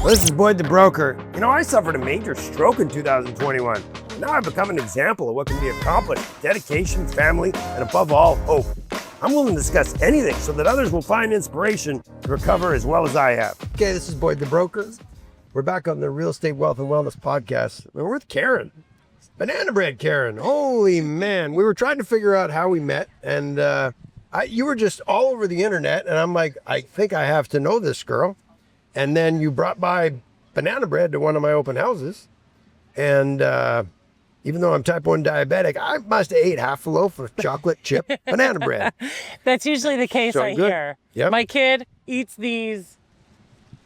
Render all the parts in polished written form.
This is Boyd the Broker. You know, I suffered a major stroke in 2021. Now I've become an example of what can be accomplished with dedication, family, and above all, hope. I'm willing to discuss anything so that others will find inspiration to recover as well as I have. Okay, this is Boyd the Broker. We're back on the Real Estate Wealth and Wellness podcast. We're with Karen. Banana Bread Karen. Holy man. We were trying to figure out how we met, and you were just all over the internet, and I'm like, I think I have to know this girl. And then you brought by banana bread to one of my open houses. And even though I'm type 1 diabetic, I must have ate half a loaf of chocolate chip banana bread. That's usually the case, So I good. hear. Yep. My kid eats these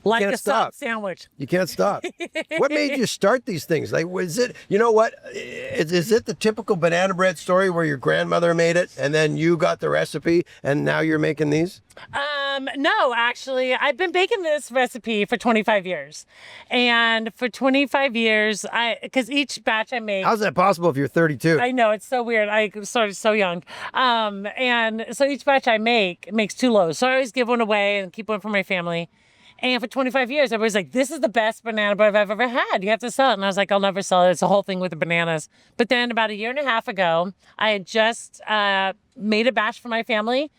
like Can't a stop. soft sandwich. You can't stop. What made you start these things? Like, was it, you know what? Is it the typical banana bread story where your grandmother made it and then you got the recipe and now you're making these? No, actually, I've been baking this recipe for 25 years. And for 25 years, because each batch I make. How's that possible if you're 32? I know, it's so weird. I started so young. And so each batch I makes 2 loaves. So I always give one away and keep one for my family. And for 25 years, everybody's like, this is the best banana bread I've ever had. You have to sell it. And I was like, I'll never sell it. It's a whole thing with the bananas. But then about a year and a half ago, I had just made a batch for my family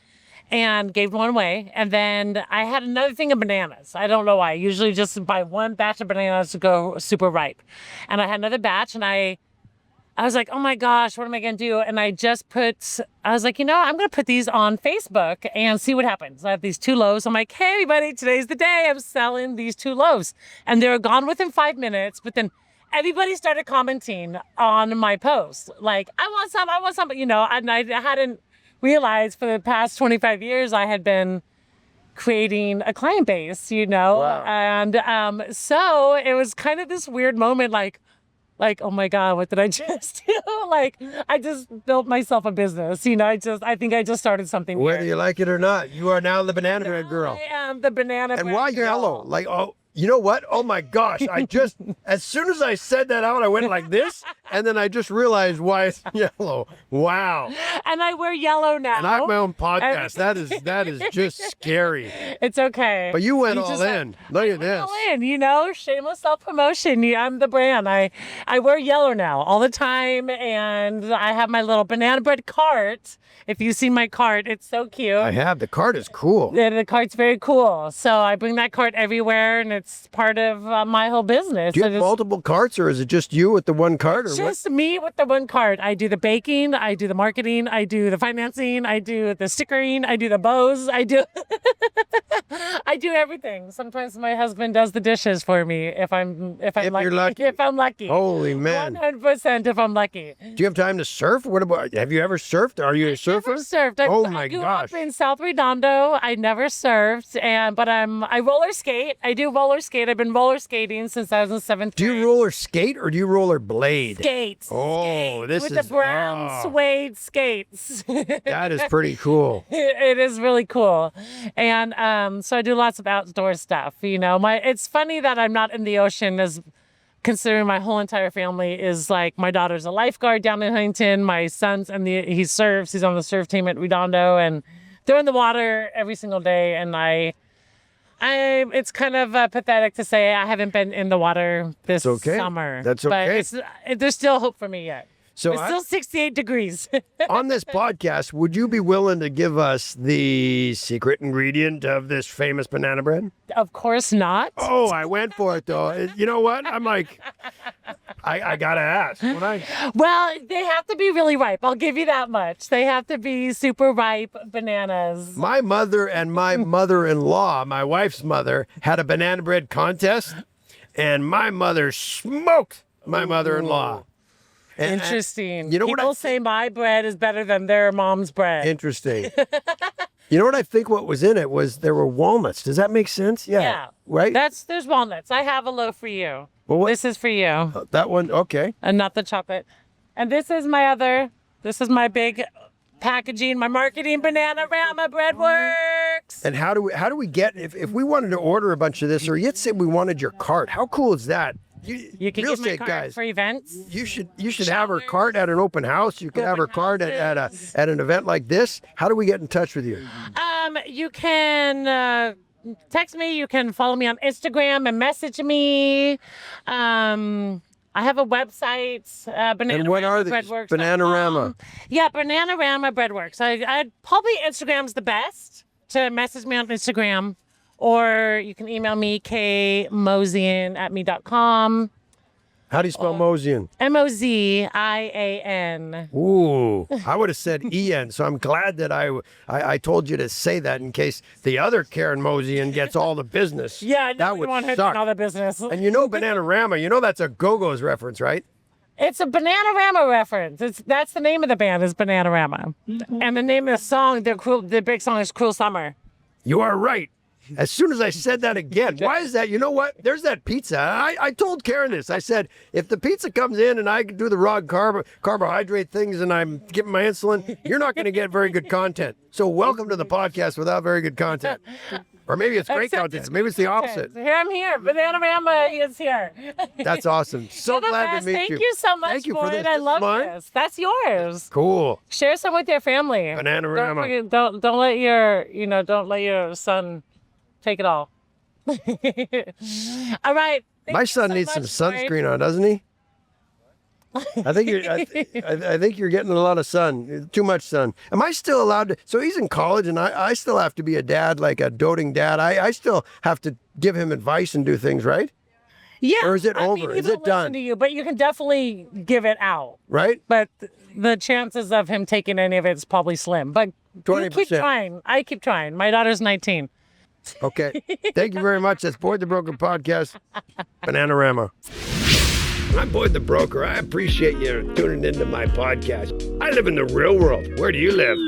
and gave one away. And then I had another thing of bananas. I don't know why. I usually just buy one batch of bananas to go super ripe. And I had another batch, and I was like, oh my gosh, what am I going to do? And I was like, I'm going to put these on Facebook and see what happens. I have these 2 loaves. I'm like, hey, everybody, today's the day. I'm selling these 2 loaves. And they were gone within 5 minutes. But then everybody started commenting on my post. Like, I want some, and I hadn't realized for the past 25 years, I had been creating a client base, Wow. And so it was kind of this weird moment, like, oh my God, what did I just do? Like, I just built myself a business. I think I just started something Whether weird. you like it or not, you are now the banana bread girl. I am the banana And bread why girl. yellow? Like, oh, you know what? Oh my gosh. As soon as I said that out, I went like this, and then I just realized why it's yellow. Wow. And I wear yellow now. And I have my own podcast. That is just scary. It's okay. But you went You all just in. Look at this. all in, shameless self-promotion. I'm the brand. I wear yellow now all the time, and I have my little banana bread cart. If you see my cart, it's so cute. I have. The cart is cool. Yeah, the cart's very cool. So I bring that cart everywhere, and it's part of my whole business. Do you have multiple carts, or is it just you with the one cart? Or It's what? just me with the one cart. I do the baking, I do the marketing, I do the financing, I do the stickering, I do the bows, I do everything. Sometimes my husband does the dishes for me if I'm lucky. you're lucky. If I'm lucky. Holy man. 100% if I'm lucky. Do you have time to surf? What about, have you ever surfed? Are you a surfer? Never surfed. Oh I my grew gosh. up in South Redondo. I never surfed, but I roller skate. I do roller skate. I've been roller skating since I was in 7th Do grade. you roller skate or do you roller blade? Skates. Oh, this with is the brown suede skates. that is pretty cool. It is really cool. And so I do lots of outdoor stuff. It's funny that I'm not in the ocean, as considering my whole entire family is like, my daughter's a lifeguard down in Huntington. My son's he surfs. He's on the surf team at Redondo, and they're in the water every single day. And it's kind of pathetic to say I haven't been in the water this okay. summer. That's okay. But there's still hope for me yet. So It's still 68 degrees. on this podcast, would you be willing to give us the secret ingredient of this famous banana bread? Of course not. Oh, I went for it though. You know what? I'm like, I gotta ask. Well, they have to be really ripe. I'll give you that much. They have to be super ripe bananas. My mother and my mother-in-law, my wife's mother, had a banana bread contest, and my mother smoked my mother-in-law. And- Interesting. You know what People say my bread is better than their mom's bread. Interesting. You know what I think what was in it was there were walnuts. Does that make sense? Yeah. Right? There's walnuts. I have a loaf for you. Well, This is for you, that one, okay. and not the chocolate. And this is my big packaging, my marketing Bananarama Breadworks. And how do we get, if we wanted to order a bunch of this, or yet say we wanted your cart, how cool is that? You can real get my estate card guys, for events. you should have her cart at an open house. You could have her cart at an event like this. How do we get in touch with you? You can text me. You can follow me on Instagram and message me. I have a website, Bananarama. And what are these? Breadworks. Bananarama. Yeah, Bananarama Breadworks. I probably Instagram's the best to message me on Instagram, or you can email me kmozian@me.com. How do you spell Mozian? Mozian. Ooh, I would have said En, so I'm glad that I told you to say that in case the other Karen Mozian gets all the business. Yeah, no, that we would want her suck. to all the business. And you know Bananarama, you know that's a Go-Go's reference, right? It's a Bananarama reference. That's the name of the band is Bananarama, and the name of the song, the big song is "Cruel Summer." You are right. As soon as I said that again, why is that? You know what? There's that pizza. I told Karen this. I said, if the pizza comes in and I do the raw carbohydrate things and I'm giving my insulin, you're not going to get very good content. So welcome to the podcast without very good content. Or maybe it's great content. Maybe it's the opposite. Here I'm here. Bananarama is here. That's awesome. So You're the glad best. to meet Thank you. you so much Thank you for for it. this. I This is love mine? this. That's yours. Cool. Share some with your family. Bananarama. Don't let your son take it all. All right. Thank My you son so needs some much, Lloyd. sunscreen on, doesn't he? I think you're getting a lot of sun, too much sun. Am I still allowed to? So he's in college, and I still have to be a dad, like a doting dad. I still have to give him advice and do things, right? Yeah. Or is it I over? mean, he Is will it done? listen to you, but you can definitely give it out. Right? But the chances of him taking any of it is probably slim. But you 20%. keep trying. I keep trying. My daughter's 19. Okay. Thank you very much. That's Boyd the Broker Podcast, Bananarama. I'm Boyd the Broker. I appreciate you tuning into my podcast. I live in the real world. Where do you live?